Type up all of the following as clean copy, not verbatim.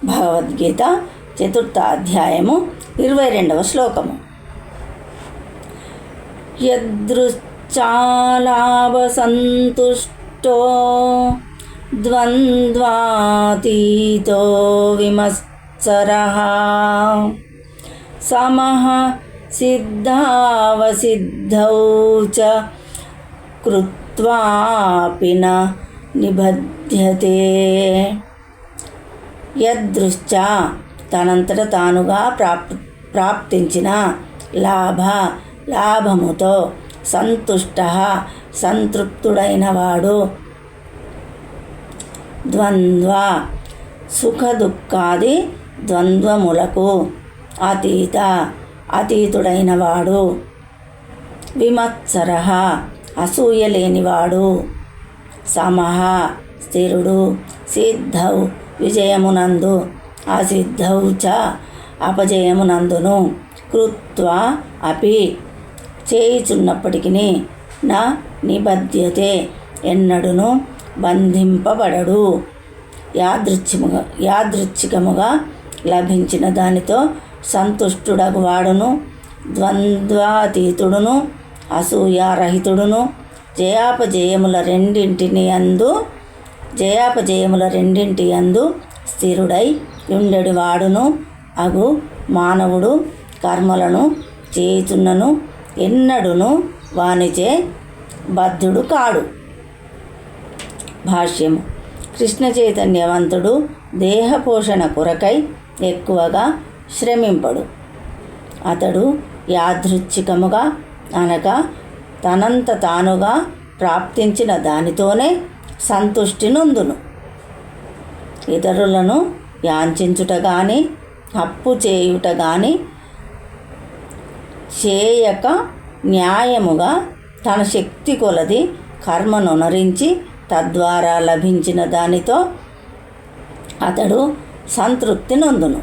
భగవద్గీత 4వ అధ్యాయము 22వ శ్లోకము. యదృచ్ఛాలాభసంతుష్టో ద్వంద్వాతీతో విమత్సరః సమః సిద్ధావసిద్ధౌ చ కృత్వాపి న నిబధ్యతే. యదృచ్ఛా తనంతట తానుగా ప్రాప్తించిన లాభముతో సంతుష్ట సంతృప్తుడైనవాడు, ద్వంద్వ సుఖదుఃఖాది ద్వంద్వములకు అతీతుడైనవాడు, విమత్సర అసూయ లేనివాడు, సమః స్థిరుడు, సిద్ధౌ విజయమునందు, అసిద్ధౌ చ అపజయమునందును, కృత్వా అపి చేయుచున్నప్పటికీ నా నిబధ్యతే ఎన్నడును బంధింపబడడు. యాదృచ్ఛికముగా లభించిన దానితో సంతుష్టుడగువాడును, ద్వంద్వాతీతుడును, అసూయారహితుడును, జయాపజయముల రెండింటి యందు స్థిరుడై ఉండెడివాడును అగు మానవుడు కర్మలను చేయుచున్నను ఎన్నడును వానిచే బద్ధుడు కాడు. భాష్యము. కృష్ణ చైతన్యవంతుడు దేహపోషణ కొరకై ఎక్కువగా శ్రమింపడు. అతడు యాదృచ్ఛికముగా అనగా తనంత తానుగా ప్రాప్తించిన దానితోనే సంతుష్టి నొందును. ఇతరులను యాంచించుట గాని అప్పు చేయుట గాని చేయక న్యాయముగా తన శక్తి కొలది కర్మనొనరించి తద్వారా లభించిన దానితో అతడు సంతృప్తి నొందును.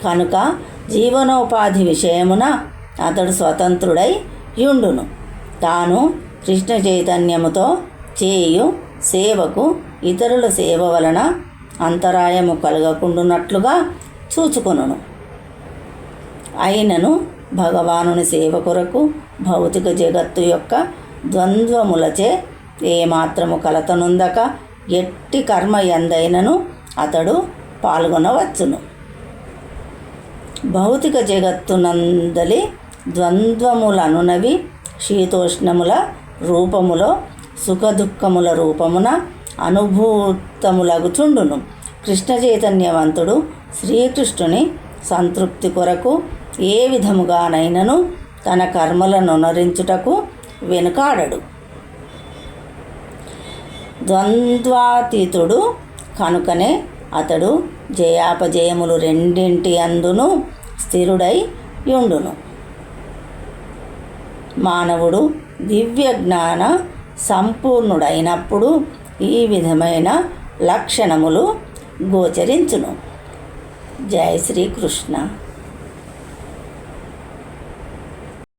కనుక జీవనోపాధి విషయమున అతడు స్వతంత్రుడై యుండును. తాను కృష్ణ చైతన్యముతో చేయు సేవకు ఇతరుల సేవ వలన అంతరాయము కలగకుండునట్లుగా చూచుకొనును. అయినను భగవానుని సేవ కొరకు భౌతిక జగత్తు యొక్క ద్వంద్వములచే ఏమాత్రము కలతనుందక ఎట్టి కర్మ యందైనను అతడు పాల్గొనవచ్చును. భౌతిక జగత్తునందలి ద్వంద్వములనునవి శీతోష్ణముల రూపములో సుఖదుఃఖముల రూపమున అనుభూతములగుచుండును. కృష్ణ చైతన్యవంతుడు శ్రీకృష్ణుని సంతృప్తి కొరకు ఏ విధముగానైనను తన కర్మలను నరించుటకు వెనుకాడడు. ద్వంద్వాతీతుడు కనుకనే అతడు జయాపజయములు రెండింటి అందును స్థిరుడై యుండును. మానవుడు దివ్య జ్ఞాన సంపూర్ణుడైనప్పుడు ఈ విధమైన లక్షణములు గోచరించును. జై శ్రీకృష్ణ.